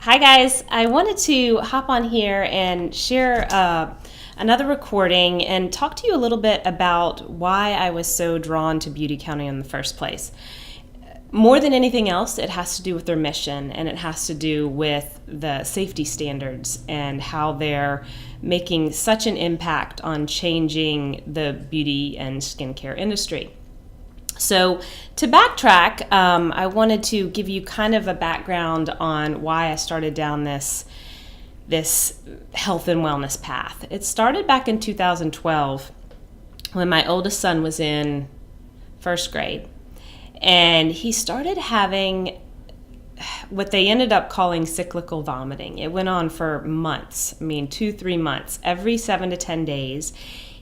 Hi, guys. I wanted to hop on here and share another recording and talk to you a little bit about why I was so drawn to Beautycounter in the first place. More than anything else, it has to do with their mission, and it has to do with the safety standards and how they're making such an impact on changing the beauty and skincare industry. So, to backtrack, I wanted to give you kind of a background on why I started down this health and wellness path. It started back in 2012 when my oldest son was in first grade, and he started having what they ended up calling cyclical vomiting. It went on for months. 2-3 months. Every 7 to 10 days,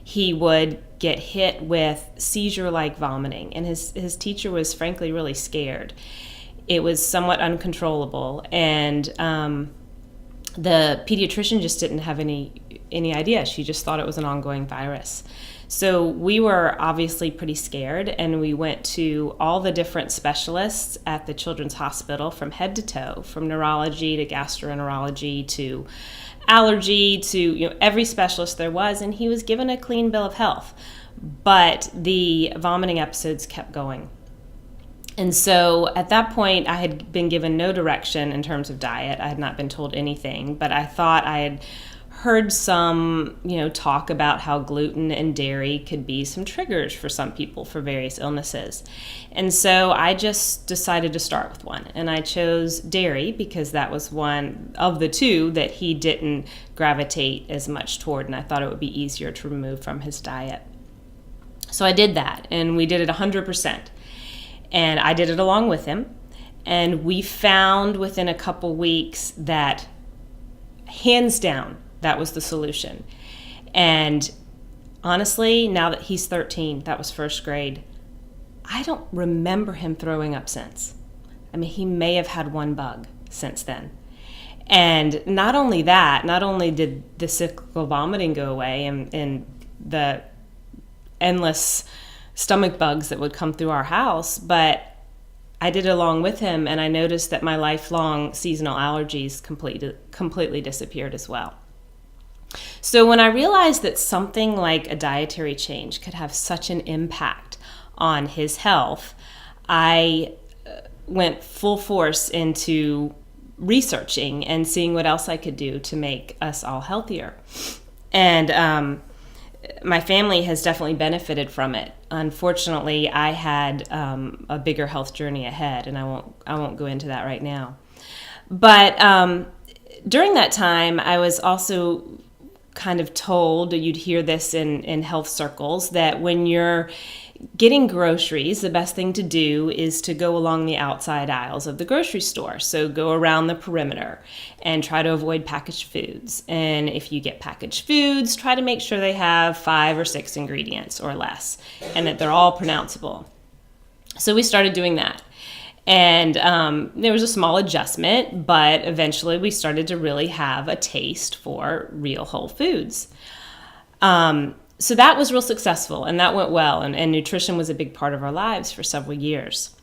he would get hit with seizure-like vomiting, and his teacher was frankly really scared. It was somewhat uncontrollable, and the pediatrician just didn't have any idea. She just thought it was an ongoing virus. So we were obviously pretty scared, and we went to all the different specialists at the Children's Hospital from head to toe, from neurology to gastroenterology to allergy to every specialist there was, and he was given a clean bill of health. But the vomiting episodes kept going. And so at that point, I had been given no direction in terms of diet. I had not been told anything, but I thought I had heard some, talk about how gluten and dairy could be some triggers for some people for various illnesses. And so I just decided to start with one. And I chose dairy because that was one of the two that he didn't gravitate as much toward, and I thought it would be easier to remove from his diet. So I did that, and we did it 100%. And I did it along with him. And we found within a couple weeks that, hands down, that was the solution. And honestly, now that he's 13, that was first grade, I don't remember him throwing up since. He may have had one bug since then. And not only that, not only did the cyclical vomiting go away and the endless stomach bugs that would come through our house, but I did it along with him, and I noticed that my lifelong seasonal allergies completely disappeared as well. So when I realized that something like a dietary change could have such an impact on his health, I went full force into researching and seeing what else I could do to make us all healthier. And my family has definitely benefited from it. Unfortunately, I had a bigger health journey ahead, and I won't go into that right now. But during that time, I was also kind of told, you'd hear this in health circles, that when you're getting groceries, the best thing to do is to go along the outside aisles of the grocery store. So go around the perimeter and try to avoid packaged foods. And if you get packaged foods, try to make sure they have 5 or 6 ingredients or less, and that they're all pronounceable. So we started doing that. And there was a small adjustment, but eventually we started to really have a taste for real whole foods. So that was real successful, and that went well, and nutrition was a big part of our lives for several years.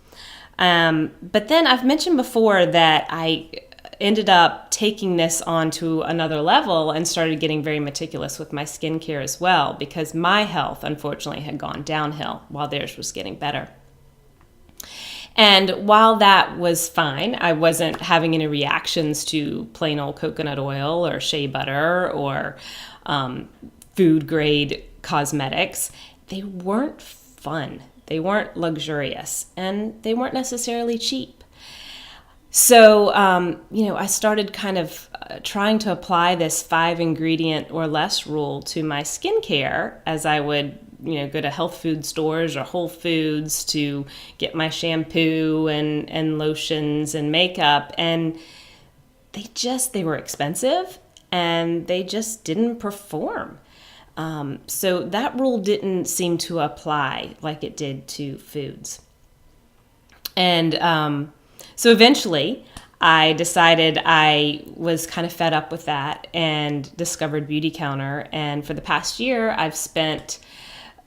But then I've mentioned before that I ended up taking this on to another level and started getting very meticulous with my skincare as well, because my health, unfortunately, had gone downhill while theirs was getting better. And while that was fine, I wasn't having any reactions to plain old coconut oil or shea butter or food grade cosmetics. They weren't fun. They weren't luxurious, and they weren't necessarily cheap. So, I started kind of trying to apply this 5 ingredient or less rule to my skincare as I would go to health food stores or Whole Foods to get my shampoo and lotions and makeup. And they were expensive, and they just didn't perform. So that rule didn't seem to apply like it did to foods. And so eventually I decided I was kind of fed up with that and discovered Beautycounter. And for the past year, I've spent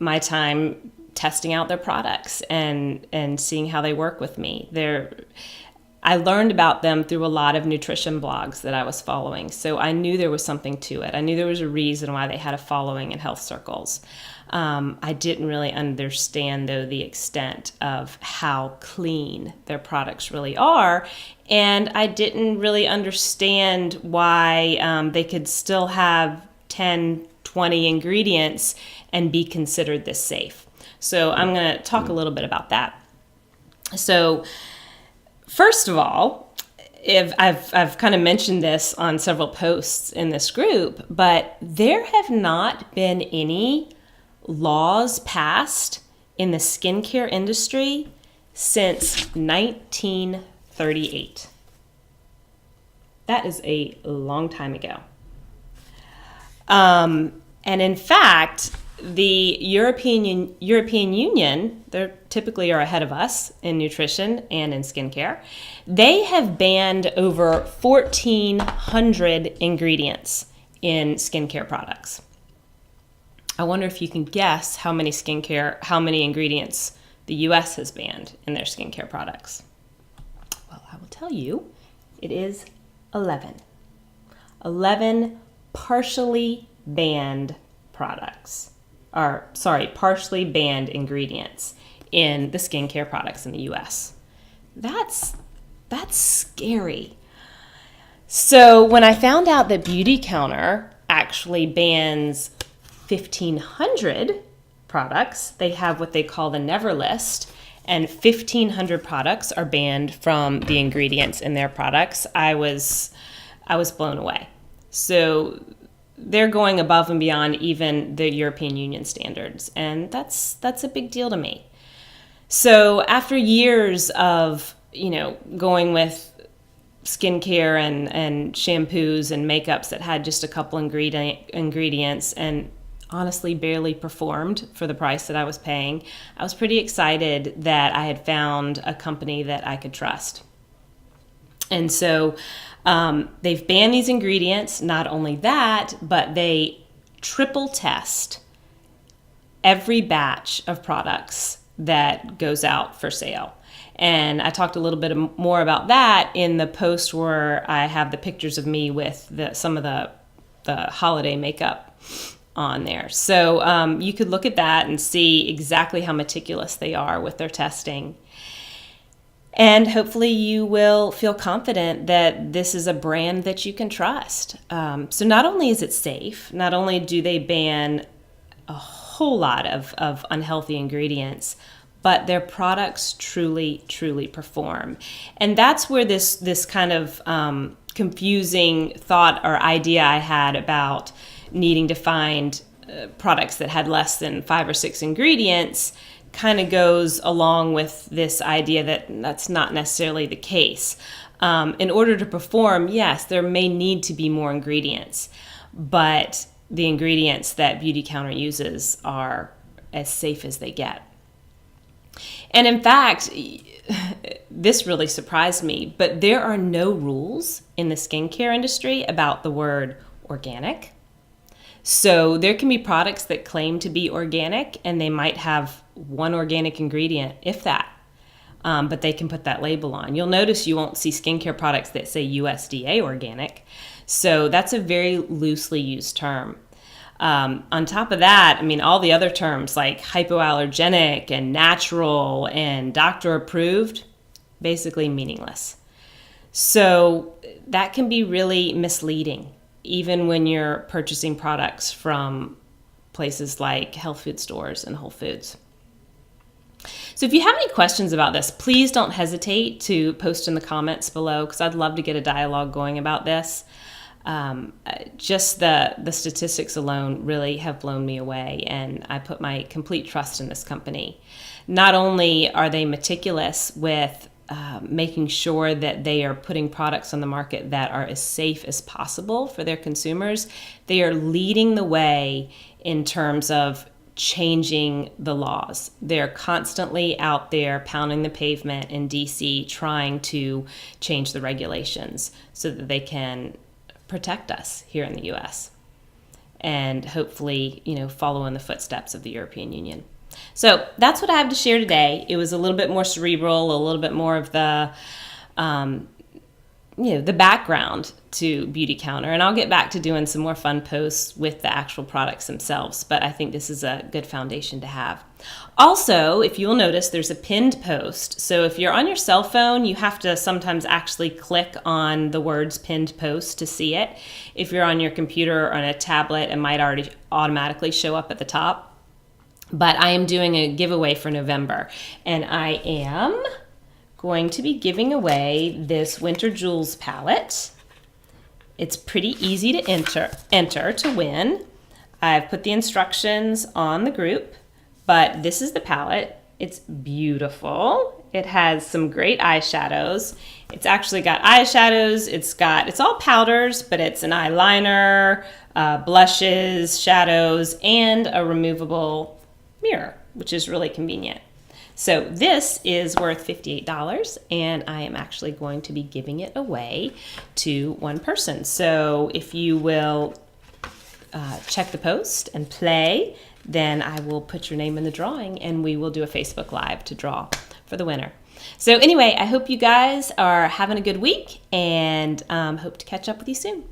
my time testing out their products and seeing how they work with me. I learned about them through a lot of nutrition blogs that I was following. So I knew there was something to it. I knew there was a reason why they had a following in health circles. I didn't really understand, though, the extent of how clean their products really are. And I didn't really understand why they could still have 10, 20 ingredients and be considered this safe. So I'm going to talk a little bit about that. So first of all, if I've kind of mentioned this on several posts in this group, but there have not been any laws passed in the skincare industry since 1938. That is a long time ago. And in fact, the European Union, they typically are ahead of us in nutrition and in skincare. They have banned over 1,400 ingredients in skincare products. I wonder if you can guess how many ingredients the US has banned in their skincare products. Well, I will tell you, it is 11. 11 partially banned products. Partially banned ingredients in the skincare products in the US. That's scary. So when I found out that Beautycounter actually bans 1,500 products, they have what they call the Never List, and 1,500 products are banned from the ingredients in their products, I was blown away. So they're going above and beyond even the European Union standards, and that's a big deal to me. So after years of, going with skincare and shampoos and makeups that had just a couple ingredients and honestly barely performed for the price that I was paying, I was pretty excited that I had found a company that I could trust. And so they've banned these ingredients. Not only that, but they triple test every batch of products that goes out for sale. And I talked a little bit more about that in the post where I have the pictures of me with some of the holiday makeup on there. So you could look at that and see exactly how meticulous they are with their testing. And hopefully you will feel confident that this is a brand that you can trust. So not only is it safe, not only do they ban a whole lot of unhealthy ingredients, but their products truly, truly perform. And that's where this kind of confusing thought or idea I had about needing to find products that had less than 5 or 6 ingredients kind of goes along with this idea that that's not necessarily the case. In order to perform, yes, there may need to be more ingredients, but the ingredients that Beautycounter uses are as safe as they get. And in fact, this really surprised me, but there are no rules in the skincare industry about the word organic. So there can be products that claim to be organic and they might have one organic ingredient, if that, but they can put that label on. You'll notice you won't see skincare products that say USDA organic. So that's a very loosely used term. On top of that, all the other terms like hypoallergenic and natural and doctor approved, basically meaningless. So that can be really misleading, even when you're purchasing products from places like health food stores and Whole Foods. So if you have any questions about this, please don't hesitate to post in the comments below, because I'd love to get a dialogue going about this. Just the statistics alone really have blown me away, and I put my complete trust in this company. Not only are they meticulous with making sure that they are putting products on the market that are as safe as possible for their consumers, they are leading the way in terms of changing the laws. They're constantly out there pounding the pavement in DC trying to change the regulations so that they can protect us here in the US and hopefully, follow in the footsteps of the European Union. So that's what I have to share today. It was a little bit more cerebral, a little bit more of the the background to Beautycounter, and I'll get back to doing some more fun posts with the actual products themselves, but I think this is a good foundation to have. Also, if you'll notice, there's a pinned post. So if you're on your cell phone, you have to sometimes actually click on the words pinned post to see it. If you're on your computer or on a tablet, it might already automatically show up at the top. But I am doing a giveaway for November, and I am going to be giving away this Winter Jewels palette. It's pretty easy to enter to win. I've put the instructions on the group, but this is the palette. It's beautiful. It has some great eyeshadows. It's actually got eyeshadows. It's all powders, but it's an eyeliner, blushes, shadows, and a removable mirror, which is really convenient. So this is worth $58, and I am actually going to be giving it away to one person. So if you will check the post and play, then I will put your name in the drawing, and we will do a Facebook Live to draw for the winner. So anyway, I hope you guys are having a good week, and hope to catch up with you soon.